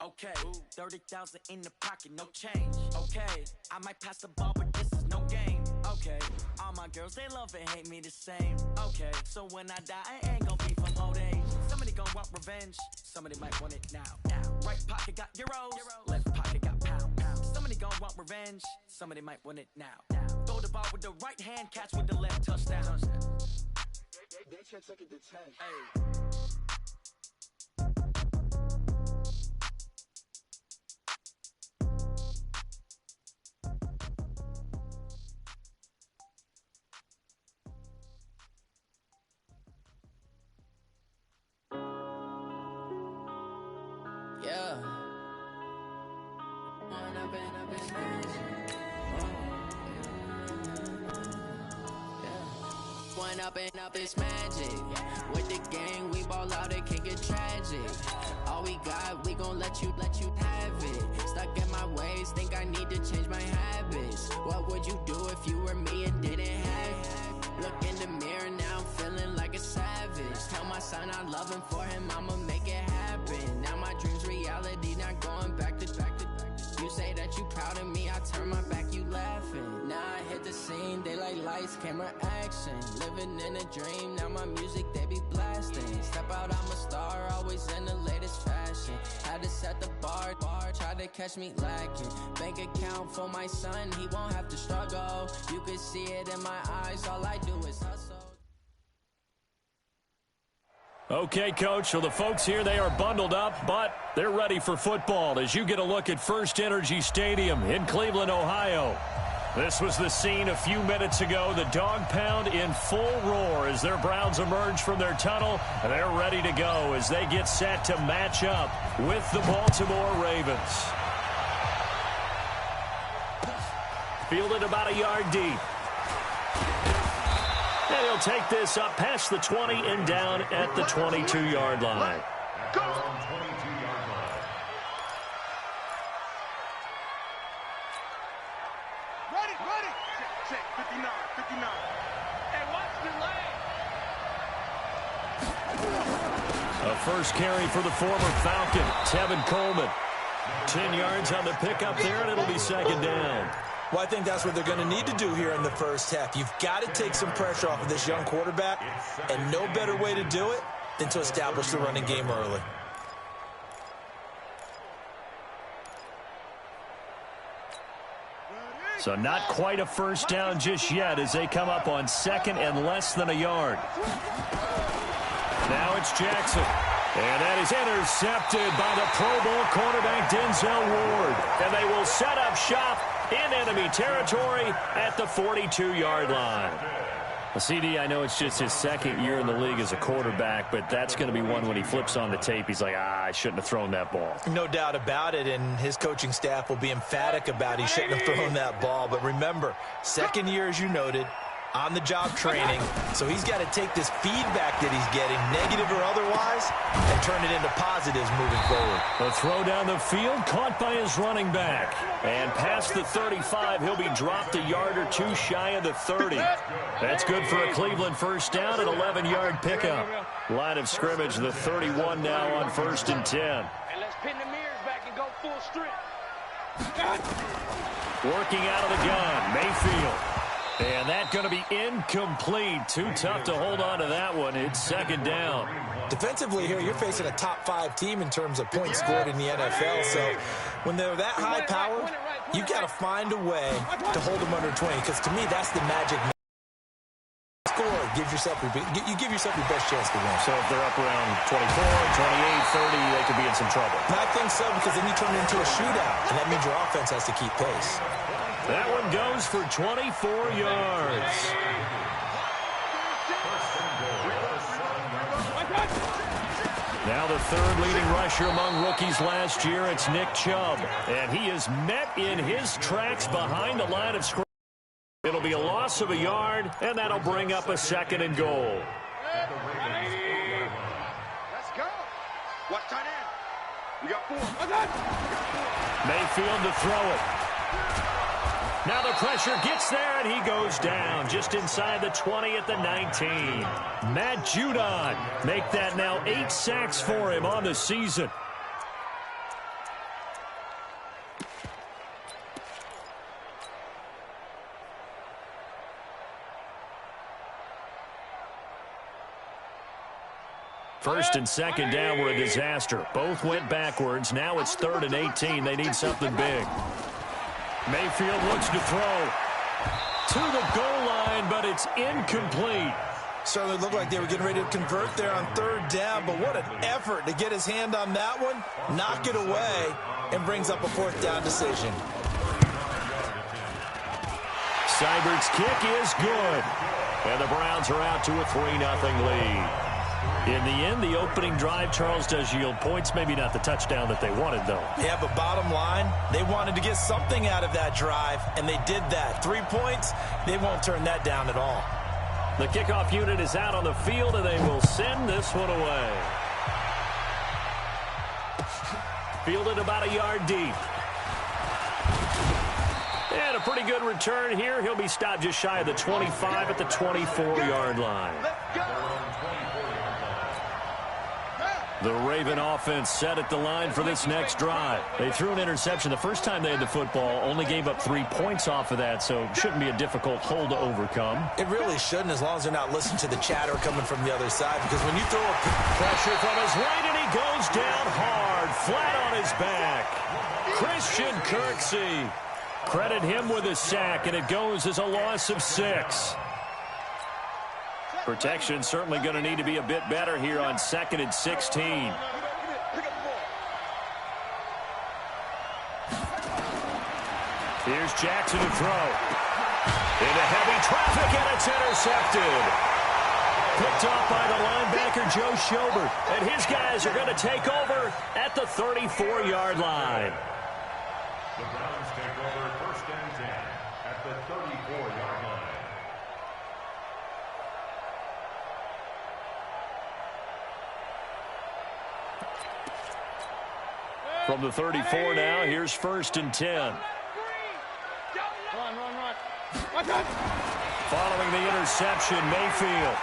Okay, 30,000 in the pocket, no change. Okay, I might pass the ball, but this is no game. Okay, all my girls, they love and hate me the same. Okay, so when I die, I ain't gonna be from old age. Somebody gonna want revenge, somebody might want it now. Right pocket got euros, left pocket got pounds. Somebody gonna want revenge, somebody might want it now. Throw the ball with the right hand, catch with the left, touchdown. They check second to 10. Hey. Yeah. One up and up, it's magic. With the gang, we ball out, it can get tragic. All we got, we gon' let you have it. Stuck in my ways, think I need to change my habits. What would you do if you were me and didn't have it? Look in the mirror, now I'm feeling like a savage. Tell my son I love him, for him I'ma make it happen. Now my dream's reality, not going back to. You say that you proud of me, I turn my back, you laughing. Now I hit the scene, they like lights, camera, action. Living in a dream, now my music, they be blasting. Step out, I'm a star, always in the latest fashion. Had to set the bar, try to catch me lacking. Bank account for my son, he won't have to struggle. You can see it in my eyes, all I do is hustle. Okay, Coach, so the folks here, they are bundled up, but they're ready for football as you get a look at First Energy Stadium in Cleveland, Ohio. This was the scene a few minutes ago, the dog pound in full roar as their Browns emerge from their tunnel, and they're ready to go as they get set to match up with the Baltimore Ravens. Fielded about a yard deep. And he'll take this up past the 20 and down at the 22-yard line. Go! Ready! Check, 59. And watch the lane. A first carry for the former Falcon, Tevin Coleman. 10 yards on the pickup there, and it'll be second down. Well, I think that's what they're going to need to do here in the first half. You've got to take some pressure off of this young quarterback, and no better way to do it than to establish the running game early. So not quite a first down just yet as they come up on second and less than a yard. Now it's Jackson. And that is intercepted by the Pro Bowl cornerback Denzel Ward. And they will set up shop in enemy territory at the 42-yard line. Well, CD, I know it's just his second year in the league as a quarterback, but that's going to be one when he flips on the tape. He's like, I shouldn't have thrown that ball. No doubt about it, and his coaching staff will be emphatic about he shouldn't have thrown that ball. But remember, second year, as you noted, on-the-job training, so he's got to take this feedback that he's getting, negative or otherwise, and turn it into positives moving forward. The throw down the field, caught by his running back. And past the 35, he'll be dropped a yard or two shy of the 30. That's good for a Cleveland first down, an 11-yard pickup. Line of scrimmage, the 31 now on 1st and 10. And let's pin the mirrors back and go full strength. Working out of the gun, Mayfield. And that's going to be incomplete. Too tough to hold on to that one. It's second down. Defensively here, you're facing a top-5 team in terms of points scored in the NFL. So when they're that high-powered, you've got to find a way to hold them under 20. Because to me, that's the magic. Score gives yourself you give yourself your best chance to win. So if they're up around 24, 28, 30, they could be in some trouble. I think so, because then you turn it into a shootout, and that means your offense has to keep pace. That one goes for 24 yards. Now the third leading rusher among rookies last year, it's Nick Chubb. And he is met in his tracks behind the line of scrimmage. It'll be a loss of a yard, and that'll bring up a second and goal. Let's go. Watch tight end. We got 4. Mayfield to throw it. Now the pressure gets there, and he goes down just inside the 20 at the 19. Matt Judon make that now 8 sacks for him on the season. First and second down were a disaster. Both went backwards. Now it's 3rd and 18. They need something big. Mayfield looks to throw to the goal line, but it's incomplete. Certainly looked like they were getting ready to convert there on 3rd down, but what an effort to get his hand on that one, knock it away, and brings up a 4th down decision. Seibert's kick is good, and the Browns are out to a 3-0 lead. In the end, the opening drive, Charles, does yield points. Maybe not the touchdown that they wanted, though. Yeah, but bottom line, they wanted to get something out of that drive, and they did that. 3 points, they won't turn that down at all. The kickoff unit is out on the field, and they will send this one away. Fielded about a yard deep. And a pretty good return here. He'll be stopped just shy of the 25 at the 24-yard line. The Raven offense set at the line for this next drive. They threw an interception the first time they had the football, only gave up 3 points off of that, so shouldn't be a difficult hole to overcome. It really shouldn't, as long as they're not listening to the chatter coming from the other side, because when you throw a pressure from his right, and he goes down hard, flat on his back. Christian Kirksey. Credit him with a sack, and it goes as a loss of 6. Protection certainly going to need to be a bit better here on 2nd and 16. Here's Jackson to throw. Into heavy traffic, and it's intercepted. Picked off by the linebacker, Joe Schobert. And his guys are going to take over at the 34-yard line. The Browns take over 1st and 10 at the 34-yard line. From the 34 now, here's 1st and 10. Run. Following the interception, Mayfield.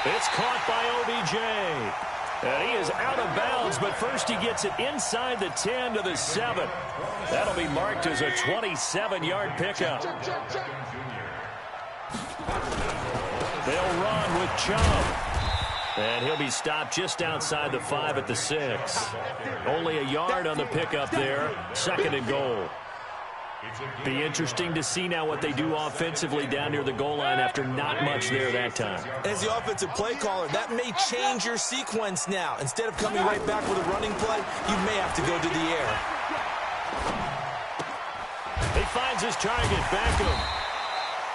It's caught by OBJ. And he is out of bounds, but first he gets it inside the 10 to the 7. That'll be marked as a 27-yard pickup. They'll run with Chubb. And he'll be stopped just outside the 5 at the 6. Only a yard on the pickup there. 2nd and goal. Be interesting to see now what they do offensively down near the goal line after not much there that time. As the offensive play caller, that may change your sequence now. Instead of coming right back with a running play, you may have to go to the air. He finds his target, Beckham.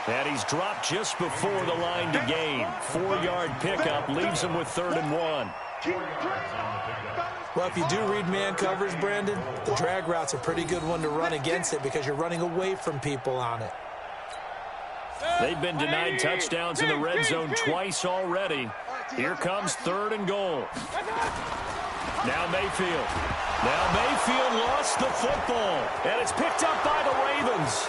And he's dropped just before the line to gain. 4-yard pickup leaves him with 3rd and 1. Well, if you do read man coverage, Brandon, the drag route's a pretty good one to run against it because you're running away from people on it. They've been denied touchdowns in the red zone twice already. Here comes 3rd and goal. Now Mayfield. Now Mayfield lost the football. And it's picked up by the Ravens.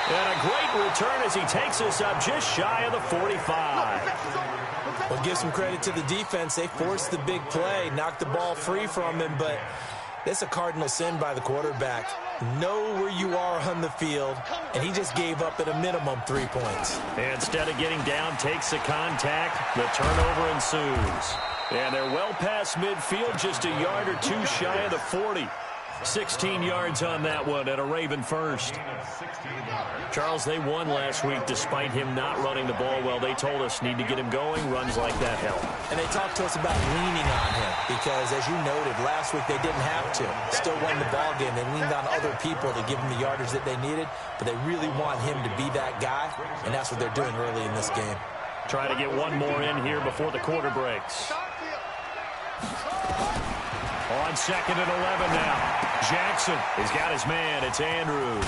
And a great return as he takes us up just shy of the 45. Well, give some credit to the defense. They forced the big play, knocked the ball free from him, but it's a cardinal sin by the quarterback. Know where you are on the field, and he just gave up at a minimum 3 points. Instead of getting down, takes the contact. The turnover ensues. And they're well past midfield, just a yard or two shy of the 40. 16 yards on that one and a Raven first. Charles, they won last week despite him not running the ball well. They told us need to get him going. Runs like that help. And they talked to us about leaning on him because, as you noted, last week they didn't have to. Still won the ball game. They leaned on other people to give them the yardage that they needed, but they really want him to be that guy, and that's what they're doing early in this game. Trying to get one more in here before the quarter breaks. On 2nd and 11 now. Jackson has got his man. It's Andrews.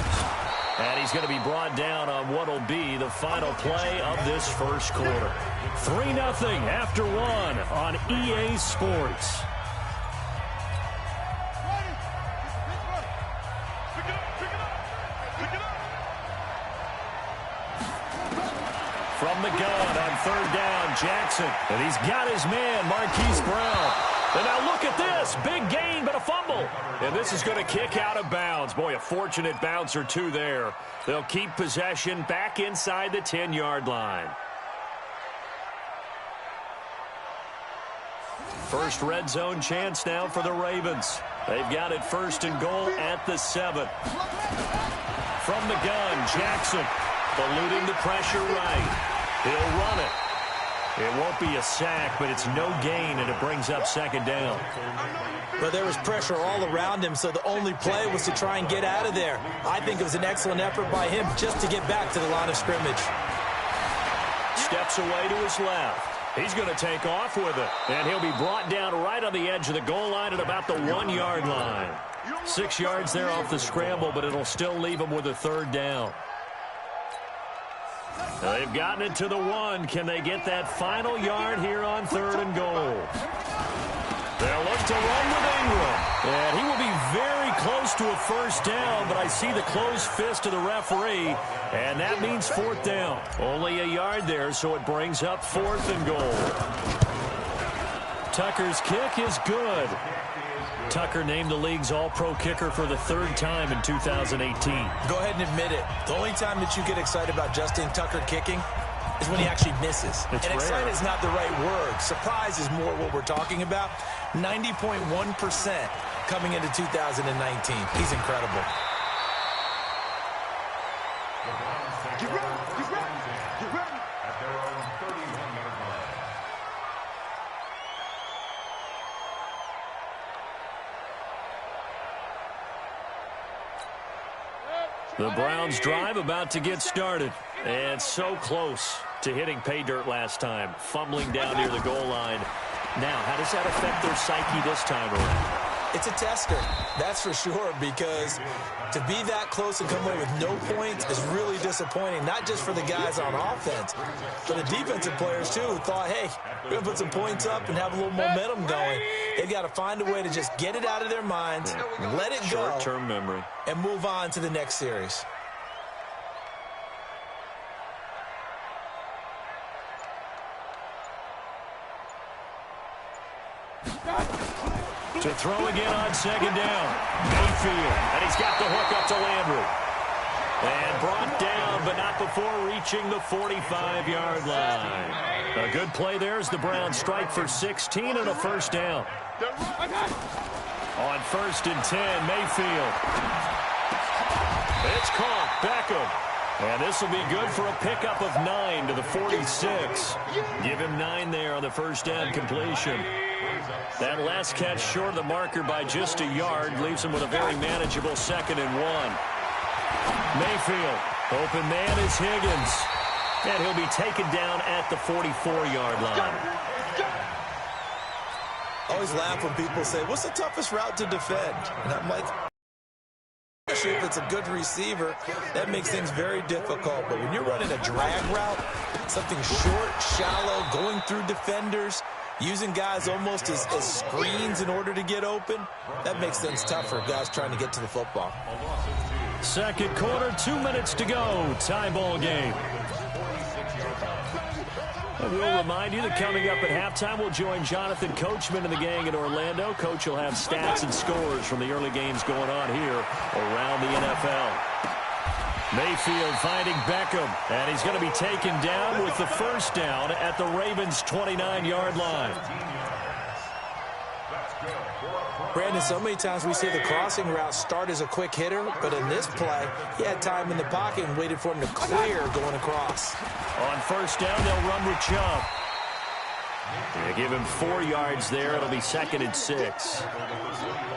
And he's going to be brought down on what will be the final play of this first quarter. 3-0 after 1 on EA Sports. From the gun on 3rd down, Jackson. And he's got his man, Marquise Brown. And now look at this. Big gain, but a fumble. And this is going to kick out of bounds. Boy, a fortunate bounce or two there. They'll keep possession back inside the 10-yard line. First red zone chance now for the Ravens. They've got it first and goal at the 7. From the gun, Jackson eluding the pressure right. He'll run it. It won't be a sack, but it's no gain, and it brings up second down. But there was pressure all around him, so the only play was to try and get out of there. I think it was an excellent effort by him just to get back to the line of scrimmage. Steps away to his left. He's going to take off with it, and he'll be brought down right on the edge of the goal line at about the 1-yard line. 6 yards there off the scramble, but it'll still leave him with a third down. They've gotten it to the 1. Can they get that final yard here on third and goal? They'll look to run with Ingram. And he will be very close to a first down, but I see the closed fist of the referee, and that means fourth down. Only a yard there, so it brings up fourth and goal. Tucker's kick is good. Tucker named the league's all-pro kicker for the 3rd time in 2018. Go ahead and admit it. The only time that you get excited about Justin Tucker kicking is when he actually misses. And excited is not the right word. Surprise is more what we're talking about. 90.1% coming into 2019. He's incredible. Get ready, get ready, get ready. At their own 31-yard line. The Browns drive about to get started. And so close to hitting pay dirt last time. Fumbling down near the goal line. Now, how does that affect their psyche this time around? It's a tester, that's for sure, because to be that close and come away with no points is really disappointing, not just for the guys on offense, but the defensive players, too, who thought, hey, we're going to put some points up and have a little momentum going. They've got to find a way to just get it out of their minds, let it go, short-term memory, and move on to the next series. To throw again on second down. Mayfield, and he's got the hook up to Landry. And brought down, but not before reaching the 45-yard line. A good play there as the Browns strike for 16 and a first down. On 1st and 10, Mayfield. It's caught. Beckham. And this will be good for a pickup of 9 to the 46. Give him 9 there on the first down completion. That last catch short of the marker by just a yard leaves him with a very manageable 2nd and 1. Mayfield, open man is Higgins. And he'll be taken down at the 44-yard line. I always laugh when people say, what's the toughest route to defend? And I'm like, especially if it's a good receiver, that makes things very difficult. But when you're running a drag route, something short, shallow, going through defenders, using guys almost as screens in order to get open, that makes things tough for guys trying to get to the football. Second quarter, 2 minutes to go. Tie ball game. We'll remind you that coming up at halftime, we'll join Jonathan Coachman and the gang in Orlando. Coach will have stats and scores from the early games going on here around the NFL. Mayfield finding Beckham, and he's going to be taken down with the first down at the Ravens' 29-yard line. Brandon, so many times we see the crossing route start as a quick hitter, but in this play, he had time in the pocket and waited for him to clear going across. On first down, they'll run with Chubb. They give him 4 yards there. It'll be 2nd and 6.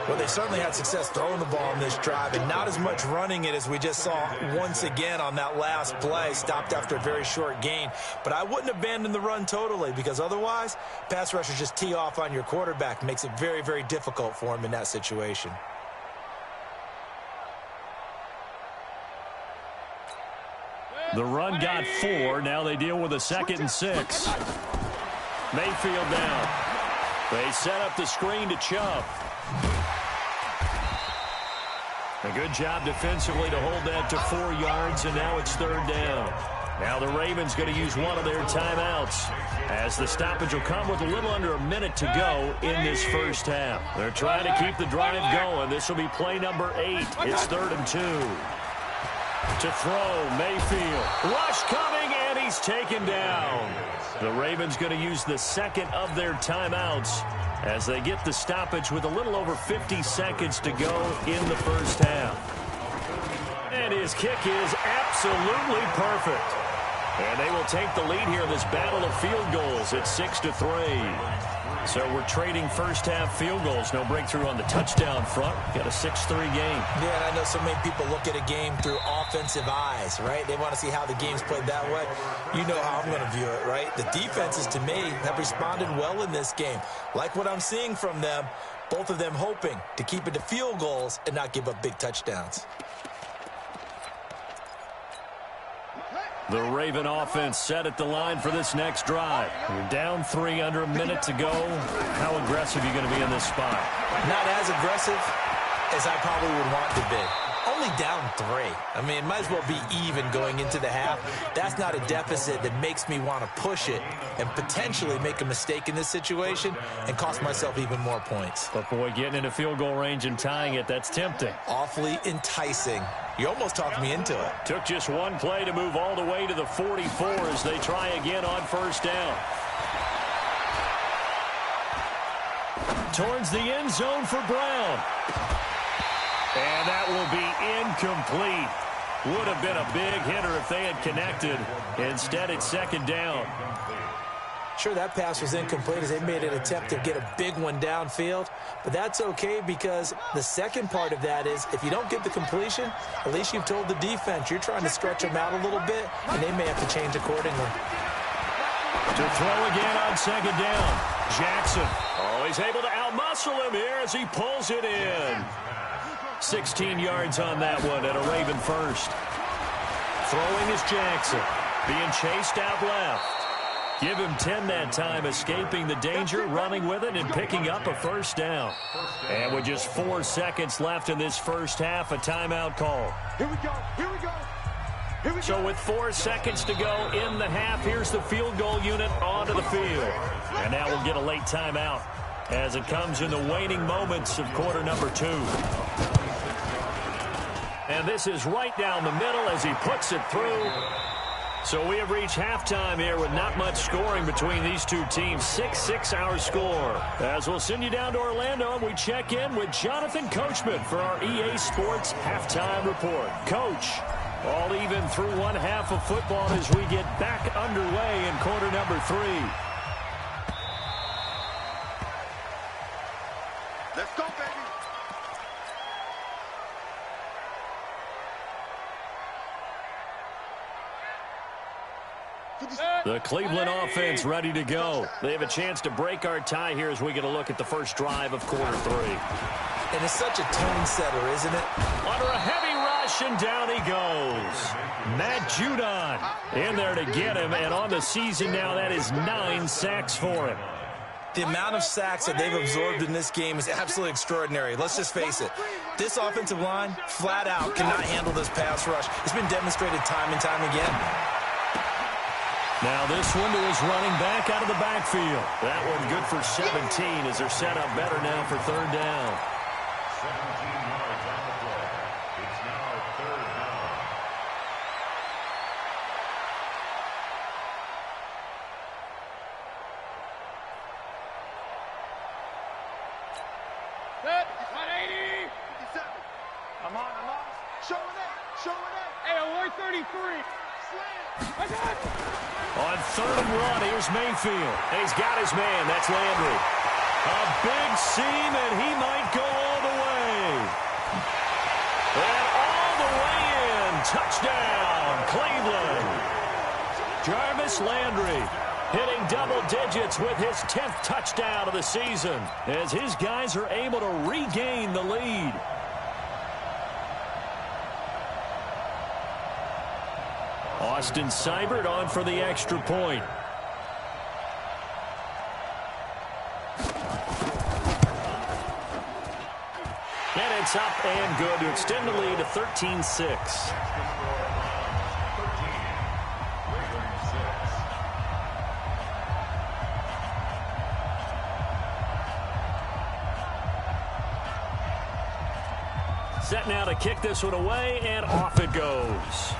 Well, they certainly had success throwing the ball in this drive, and not as much running it as we just saw once again on that last play, stopped after a very short gain. But I wouldn't abandon the run totally, because otherwise, pass rushers just tee off on your quarterback. Makes it very, very difficult for him in that situation. The run got 4. Now they deal with a 2nd and 6. Mayfield down. They set up the screen to Chubb. A good job defensively to hold that to 4 yards, and now it's 3rd down. Now the Ravens going to use one of their timeouts, as the stoppage will come with a little under a minute to go in this first half. They're trying to keep the drive going. This will be play number 8. It's 3rd and 2. To throw, Mayfield. Rush coming, and he's taken down. The Ravens going to use the second of their timeouts as they get the stoppage with a little over 50 seconds to go in the first half. And his kick is absolutely perfect. And they will take the lead here in this battle of field goals at 6-3. So we're trading first half field goals. No breakthrough on the touchdown front. Got a 6-3 game. Yeah, and I know so many people look at a game through offensive eyes, right? They want to see how the game's played that way. You know how I'm going to view it, right? The defenses, to me, have responded well in this game. Like what I'm seeing from them, both of them hoping to keep it to field goals and not give up big touchdowns. The Raven offense set at the line for this next drive. You're down 3, under a minute to go. How aggressive are you going to be in this spot? Not as aggressive as I probably would want to be. Only down 3. I mean, it might as well be even going into the half. That's not a deficit that makes me want to push it and potentially make a mistake in this situation and cost myself even more points. But, boy, getting into field goal range and tying it, that's tempting. Awfully enticing. You almost talked me into it. Took just one play to move all the way to the 44 as they try again on first down. Towards the end zone for Brown. And that will be incomplete. Would have been a big hitter if they had connected. Instead, it's second down. Sure, that pass was incomplete as they made an attempt to get a big one downfield. But that's okay because the second part of that is if you don't get the completion, at least you've told the defense you're trying to stretch them out a little bit, and they may have to change accordingly. To throw again on second down. Jackson. Oh, he's able to outmuscle him here as he pulls it in. 16 yards on that one at a Raven first. Throwing is Jackson. Being chased out left. Give him 10 that time, escaping the danger, running with it, and picking up a first down. And with just 4 seconds left in this first half, a timeout call. Here we go. Here we go. Here we go. So with 4 seconds to go in the half, here's the field goal unit onto the field. And now we'll get a late timeout as it comes in the waning moments of quarter number 2. And this is right down the middle as he puts it through. So we have reached halftime here with not much scoring between these two teams. 6-6 our score. As we'll send you down to Orlando, and we check in with Jonathan Coachman for our EA Sports Halftime Report. Coach, all even through one half of football as we get back underway in quarter number 3. Let's go, baby. The Cleveland offense ready to go. They have a chance to break our tie here as we get a look at the first drive of quarter 3. And it's such a tone setter, isn't it? Under a heavy rush, and down he goes. Matt Judon in there to get him, and on the season now, that is 9 sacks for him. The amount of sacks that they've absorbed in this game is absolutely extraordinary. Let's just face it. This offensive line, flat out, cannot handle this pass rush. It's been demonstrated time and time again. Now this one to his running back out of the backfield. That one good for 17 as they're set up better now for third down. 17 yards on the play. It's now third down. Set. 180. 57. I'm on. Showing it. Hey, alert 33. On third and 1, here's Mayfield. And he's got his man. That's Landry. A big seam, and he might go all the way. And all the way in. Touchdown, Cleveland. Jarvis Landry hitting double digits with his 10th touchdown of the season as his guys are able to regain the lead. Austin Seibert on for the extra point. And it's up and good to extend the lead to 13-6. set now to kick this one away, and off it goes.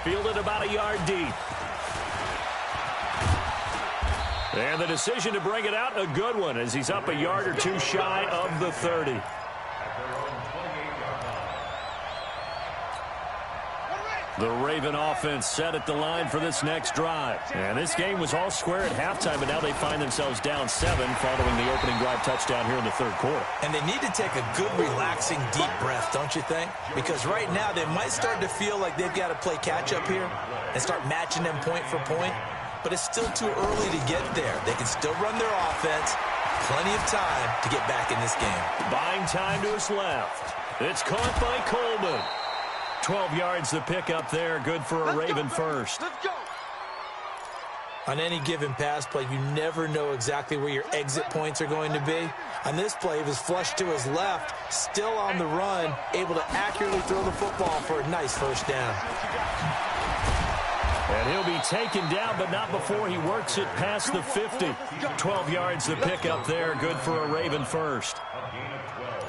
Fielded about a yard deep. And the decision to bring it out, a good one, as he's up a yard or two shy of the 30. The Raven offense set at the line for this next drive. And this game was all square at halftime, but now they find themselves down 7 following the opening drive touchdown here in the third quarter. And they need to take a good, relaxing, deep breath, don't you think? Because right now they might start to feel like they've got to play catch-up here and start matching them point for point. But it's still too early to get there. They can still run their offense. Plenty of time to get back in this game. Buying time to his left. It's caught by Coleman. 12 yards the pick up there. Good for a Raven first. Let's go. On any given pass play, you never know exactly where your exit points are going to be. On this play, he was flushed to his left, still on the run, able to accurately throw the football for a nice first down. And he'll be taken down, but not before he works it past the 50. 12 yards the pick up there. Good for a Raven first.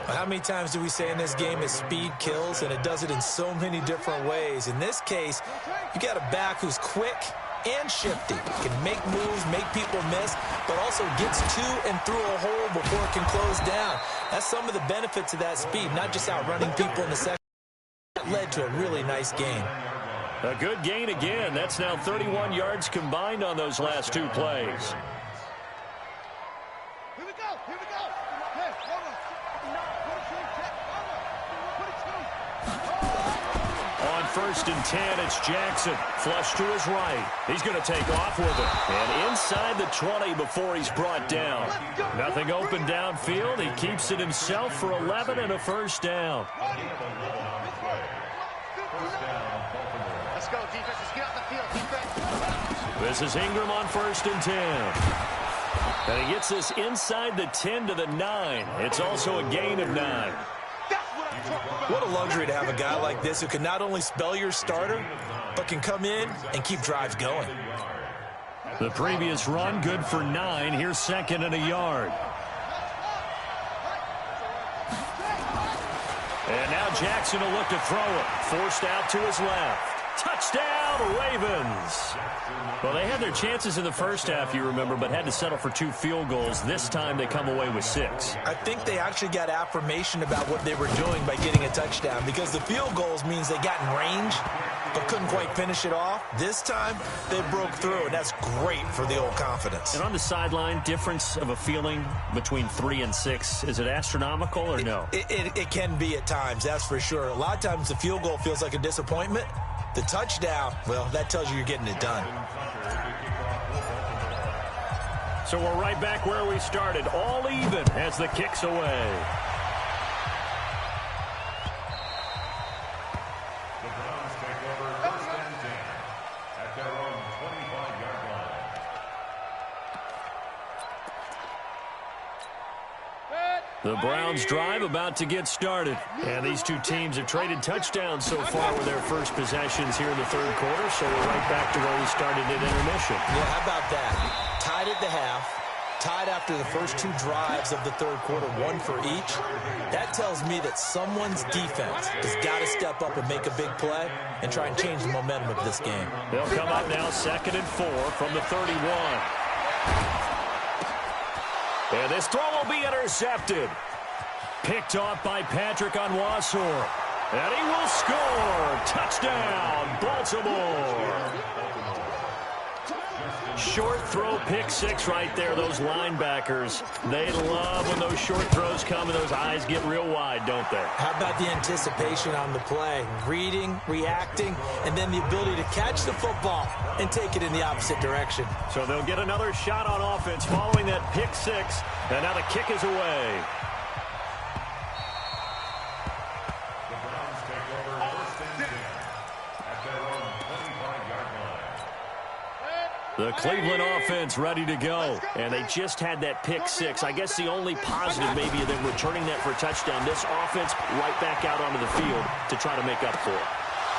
How many times do we say in this game that speed kills, and it does it in so many different ways? In this case, you got a back who's quick and shifty, can make moves, make people miss, but also gets to and through a hole before it can close down. That's some of the benefits of that speed, not just outrunning people in the second. That led to a really nice gain. A good gain again. That's now 31 yards combined on those last two plays. Here we go. Here we go. Hey, hold on. On 1st and 10, it's Jackson. Flush to his right. He's going to take off with it. And inside the 20 before he's brought down. Nothing open downfield. He keeps it himself for 11 and a first down. Let's go, defense. Let's get out the field, defense. This is Ingram on 1st and 10. And he gets this inside the 10 to the 9. It's also a gain of 9. What a luxury to have a guy like this who can not only spell your starter, but can come in and keep drives going. The previous run, good for 9. Here's 2nd and a yard. And now Jackson will look to throw it. Forced out to his left. Touchdown, Ravens. Well, they had their chances in the first half, you remember, but had to settle for 2 field goals. This time they come away with 6. I think they actually got affirmation about what they were doing by getting a touchdown, because the field goals means they got in range but couldn't quite finish it off. This time they broke through, and that's great for the old confidence. And on the sideline, difference of a feeling between 3 and 6, is it astronomical or no? It can be at times, that's for sure. A lot of times the field goal feels like a disappointment. The touchdown, well, that tells you you're getting it done. So we're right back where we started, all even as the kick's away. The Browns take over 1st and 10 at their own 25-yard line. The Browns drive about to get started. And these two teams have traded touchdowns so far with their first possessions here in the third quarter. So we're right back to where we started at intermission. Yeah, how about that? Tied at the half, tied after the first 2 drives of the third quarter, 1 for each. That tells me that someone's defense has got to step up and make a big play and try and change the momentum of this game. They'll come up now 2nd and 4 from the 31. And this throw will be intercepted. Picked off by Patrick on Wassor. And he will score. Touchdown, Baltimore. Short throw, pick 6 right there. Those linebackers, they love when those short throws come and those eyes get real wide, don't they? How about the anticipation on the play? Reading, reacting, and then the ability to catch the football and take it in the opposite direction. So they'll get another shot on offense following that pick 6. And now the kick is away. The Browns take over 1st and 10 at their own 25-yard line. The Cleveland offense ready to go. And they just had that pick 6. I guess the only positive maybe of them returning that for a touchdown. This offense right back out onto the field to try to make up for it.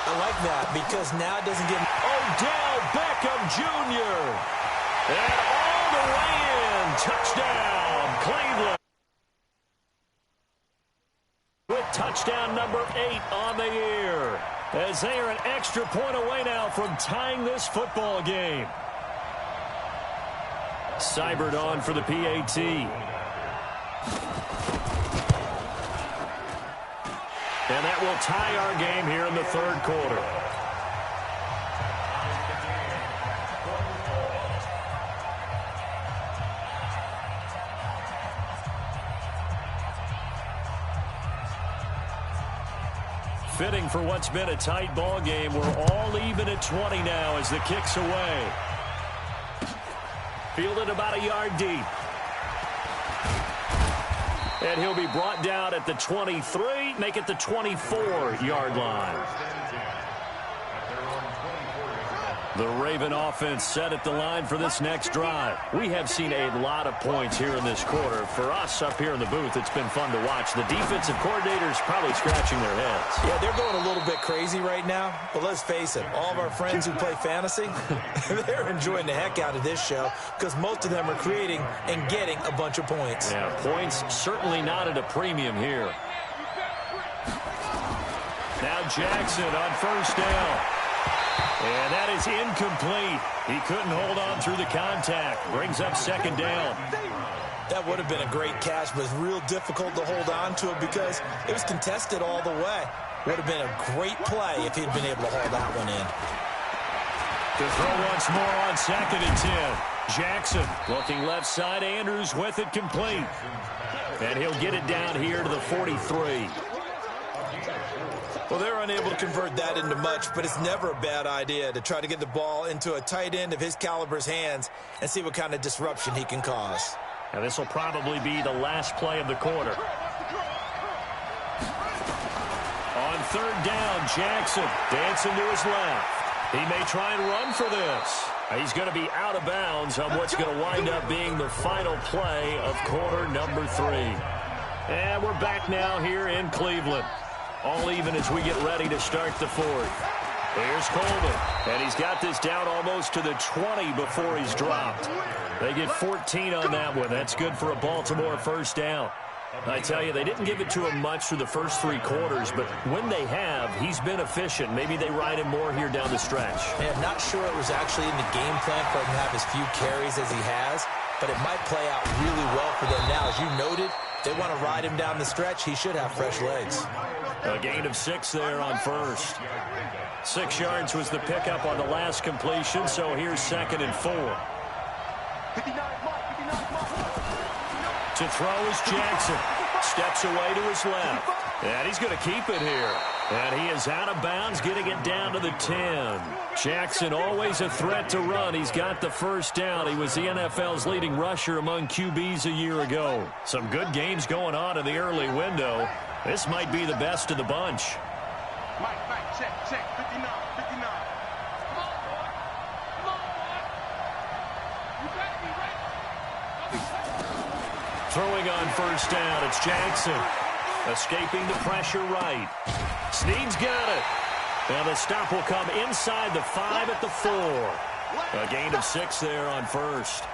I like that because now it doesn't give... Odell Beckham Jr. And all the way in. Touchdown, Cleveland. touchdown number 8 on the year, as they are an extra point away now from tying this football game. Seibert on for the PAT. And that will tie our game here in the third quarter. Fitting for what's been a tight ball game. We're all even at 20 now as the kick's away. Fielded about a yard deep. And he'll be brought down at the 23, make it the 24-yard line. The Raven offense set at the line for this next drive. We have seen a lot of points here in this quarter. For us up here in the booth, it's been fun to watch. The defensive coordinators probably scratching their heads. Yeah, they're going a little bit crazy right now. But let's face it, all of our friends who play fantasy, they're enjoying the heck out of this show because most of them are creating and getting a bunch of points. Yeah, points certainly not at a premium here. Now Jackson on first down. And that is incomplete. He couldn't hold on through the contact. Brings up second down. That would have been a great catch, but it's real difficult to hold on to it because it was contested all the way. Would have been a great play if he'd been able to hold that one in. To throw once more on second and 10. Jackson looking left side. Andrews with it complete. And he'll get it down here to the 43. Well, they're unable to convert that into much, but it's never a bad idea to try to get the ball into a tight end of his caliber's hands and see what kind of disruption he can cause. Now, this will probably be the last play of the quarter. On third down, Jackson dancing to his left. He may try and run for this. He's going to be out of bounds on what's going to wind up being the final play of quarter number 3. And we're back now here in Cleveland. All even as we get ready to start the fourth. Here's Coleman, and he's got this down almost to the 20 before he's dropped. They get 14 on that one. That's good for a Baltimore first down. I tell you, they didn't give it to him much through the first 3 quarters, but when they have, he's been efficient. Maybe they ride him more here down the stretch. And I'm not sure it was actually in the game plan for him to have as few carries as he has, but it might play out really well for them now. As you noted, they want to ride him down the stretch. He should have fresh legs. A gain of 6 there on first. 6 yards was the pickup on the last completion, so here's second and 4. To throw is Jackson. Steps away to his left. And he's going to keep it here. And he is out of bounds, getting it down to the 10. Jackson always a threat to run. He's got the first down. He was the NFL's leading rusher among QBs a year ago. Some good games going on in the early window. This might be the best of the bunch. Mike, check, 59. Come on, boy. You better be ready. Throwing on first down, it's Jackson. Escaping the pressure right. Snead's got it. And the stop will come inside the 5 at the 4. A gain of 6 there on first.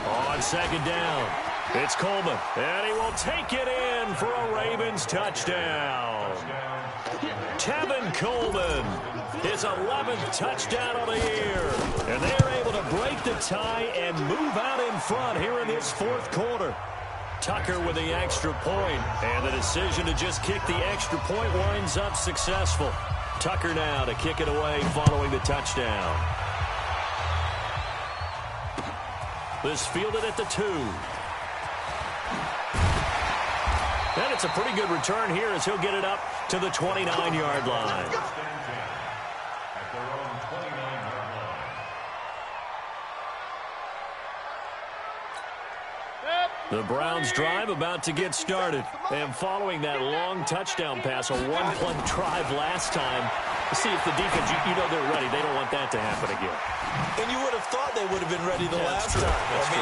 On second down, it's Coleman, and he will take it in for a Ravens touchdown. Tevin Coleman, his 11th touchdown of the year. And they're able to break the tie and move out in front here in this fourth quarter. Tucker with the extra point, and the decision to just kick the extra point winds up successful. Tucker now to kick it away following the touchdown. This fielded at the 2. And it's a pretty good return here as he'll get it up to the 29-yard line. The Browns drive about to get started. And following that long touchdown pass, a one-play drive last time, see if the defense, you know they're ready. They don't want that to happen again. And you would have thought they would have been ready the last time.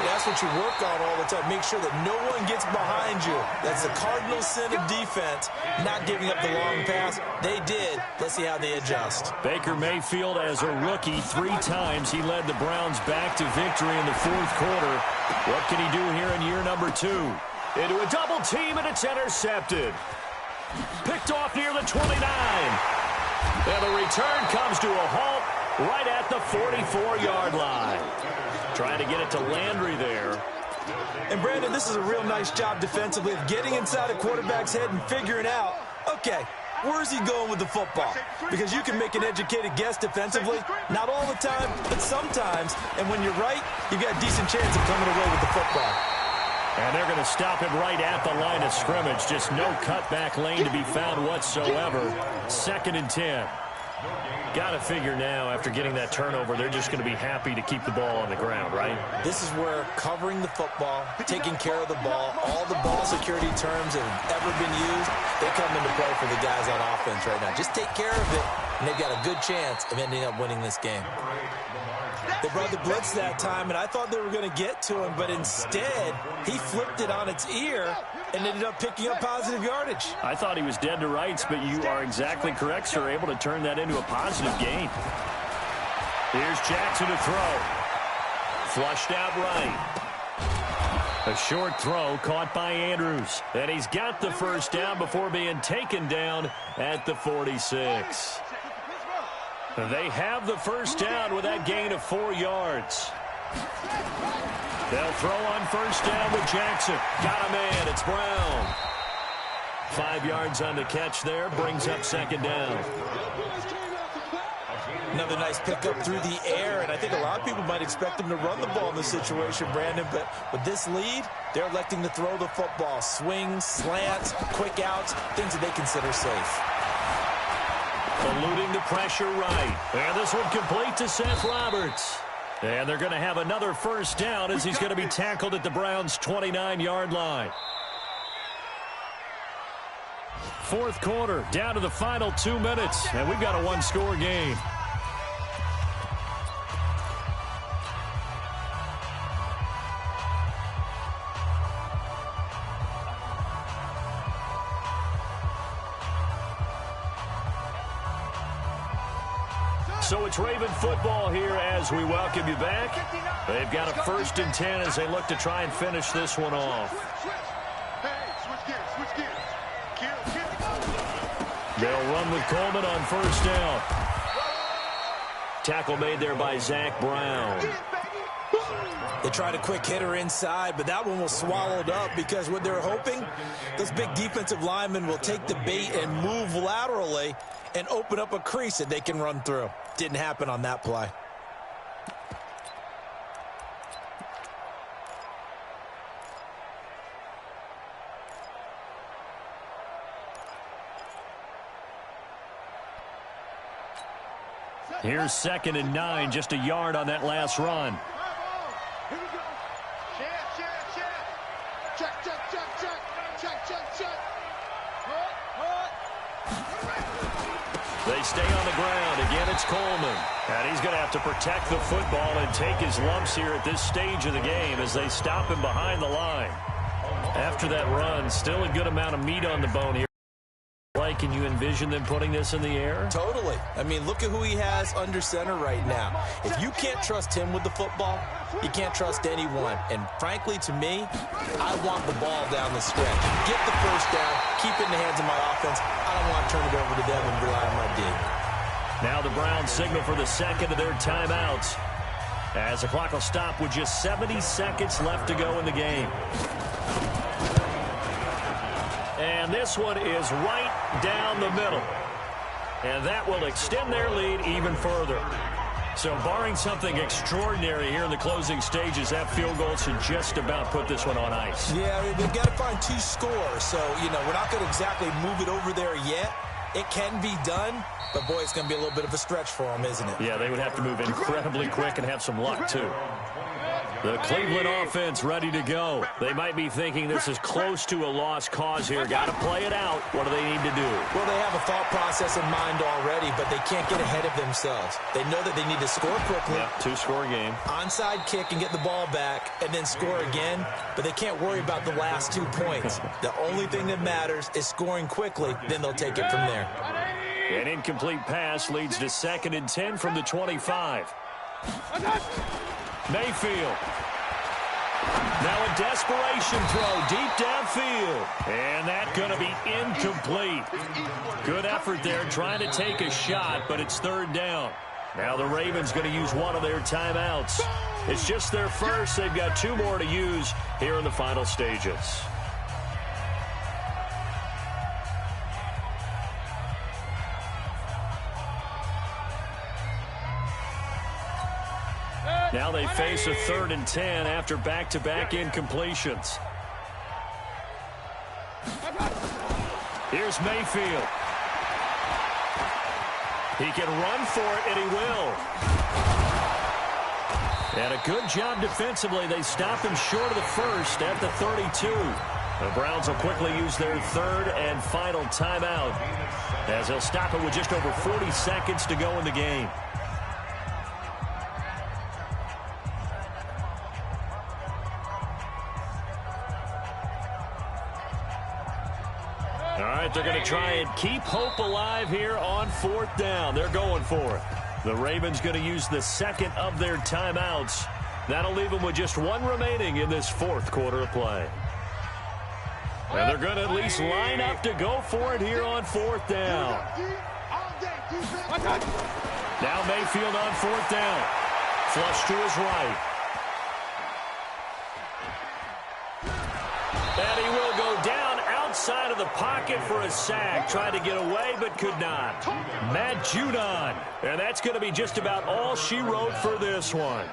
That's what you work on all the time. Make sure that no one gets behind you. That's the cardinal sin of defense, not giving up the long pass. They did. Let's see how they adjust. Baker Mayfield, as a rookie, 3 times he led the Browns back to victory in the 4th quarter. What can he do here in year number 2? Into a double team, and it's intercepted. Picked off near the 29. And the return comes to a halt right at the 44-yard line. Trying to get it to Landry there. And, Brandon, this is a real nice job defensively of getting inside a quarterback's head and figuring out, okay, where's he going with the football? Because you can make an educated guess defensively. Not all the time, but sometimes. And when you're right, you've got a decent chance of coming away with the football. And they're going to stop him right at the line of scrimmage. Just no cutback lane to be found whatsoever. 2nd and 10. Got to figure now, after getting that turnover, they're just going to be happy to keep the ball on the ground, right? This is where covering the football, taking care of the ball, all the ball security terms that have ever been used, they come into play for the guys on offense right now. Just take care of it, and they've got a good chance of ending up winning this game. They brought the blitz that time, and I thought they were going to get to him, but instead, he flipped it on its ear and ended up picking up positive yardage. I thought he was dead to rights, but you are exactly correct, sir, able to turn that into a positive gain. Here's Jackson to throw. Flushed out right. A short throw caught by Andrews. And he's got the first down before being taken down at the 46. They have the first down with that gain of 4 yards. They'll throw on first down with Jackson. Got a man. It's Brown. 5 yards on the catch there. Brings up 2nd down. Another nice pickup through the air, and I think a lot of people might expect them to run the ball in this situation, Brandon, but with this lead, they're electing to throw the football. Swings, slants, quick outs, things that they consider safe. Eluding the pressure right. And this one complete to Seth Roberts. And they're going to have another first down as he's going to be tackled at the Browns' 29-yard line. 4th quarter, down to the final 2 minutes, and we've got a 1-score game. So it's Raven football here as we welcome you back. They've got a 1st and 10 as they look to try and finish this one off. They'll run with Coleman on first down. Tackle made there by Zach Brown. They tried a quick hitter inside, but that one was swallowed up because what they're hoping, those big defensive linemen will take the bait and move laterally and open up a crease that they can run through. Didn't happen on that play. Here's 2nd and 9, just a yard on that last run. They stay on the ground. Again, it's Coleman. And he's going to have to protect the football and take his lumps here at this stage of the game as they stop him behind the line. After that run, still a good amount of meat on the bone here. Can you envision them putting this in the air? Totally. I mean, look at who he has under center right now. If you can't trust him with the football, you can't trust anyone. And frankly, to me, I want the ball down the stretch. Get the first down, keep it in the hands of my offense. I don't want to turn it over to them and rely on my D. Now the Browns signal for the 2nd of their timeouts, as the clock will stop with just 70 seconds left to go in the game. And this one is right down the middle. And that will extend their lead even further. So barring something extraordinary here in the closing stages, that field goal should just about put this one on ice. Yeah, they've got to find 2 scores. So, you know, we're not going to exactly move it over there yet. It can be done, but, boy, it's going to be a little bit of a stretch for them, isn't it? Yeah, they would have to move incredibly quick and have some luck, too. The Cleveland offense ready to go. They might be thinking this is close to a lost cause here. Got to play it out. What do they need to do? Well, they have a thought process in mind already, but they can't get ahead of themselves. They know that they need to score quickly. Yep, two-score game. Onside kick and get the ball back and then score again, but they can't worry about the last 2 points. The only thing that matters is scoring quickly, then they'll take it from there. An incomplete pass leads to 2nd and 10 from the 25. Mayfield. Now a desperation throw deep downfield. And that's going to be incomplete. Good effort there trying to take a shot, but it's 3rd down. Now the Ravens going to use one of their timeouts. It's just their first. They've got 2 more to use here in the final stages. Now they face a 3rd and 10 after back-to-back incompletions. Here's Mayfield. He can run for it, and he will. And a good job defensively. They stop him short of the first at the 32. The Browns will quickly use their 3rd and final timeout, as they'll stop it with just over 40 seconds to go in the game. All right, they're going to try and keep hope alive here on 4th down. They're going for it. The Ravens going to use the 2nd of their timeouts. That'll leave them with just 1 remaining in this 4th quarter of play. And they're going to at least line up to go for it here on 4th down. Now Mayfield on 4th down. Flush to his right. And he will go down outside of the pocket for a sack. Tried to get away, but could not. Matt Judon. And that's going to be just about all she wrote for this one.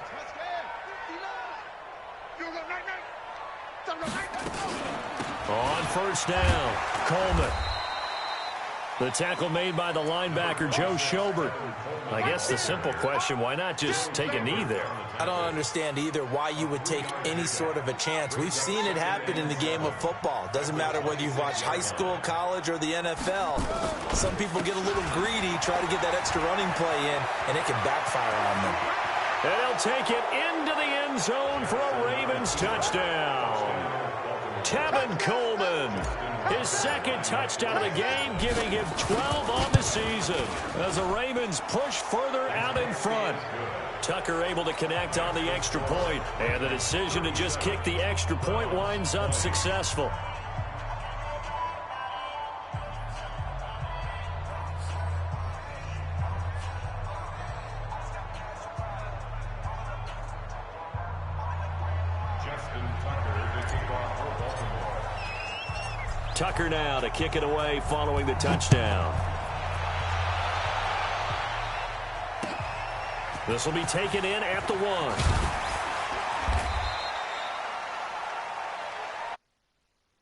On 1st down, Coleman. The tackle made by the linebacker, Joe Schobert. I guess the simple question, why not just take a knee there? I don't understand either why you would take any sort of a chance. We've seen it happen in the game of football. Doesn't matter whether you've watched high school, college, or the NFL. Some people get a little greedy, try to get that extra running play in, and it can backfire on them. And he'll take it into the end zone for a Ravens touchdown. Tevin Coleman, his 2nd touchdown of the game, giving him 12 on the season as the Ravens push further out in front. Tucker able to connect on the extra point, and the decision to just kick the extra point winds up successful. Tucker now to kick it away following the touchdown. This will be taken in at the 1.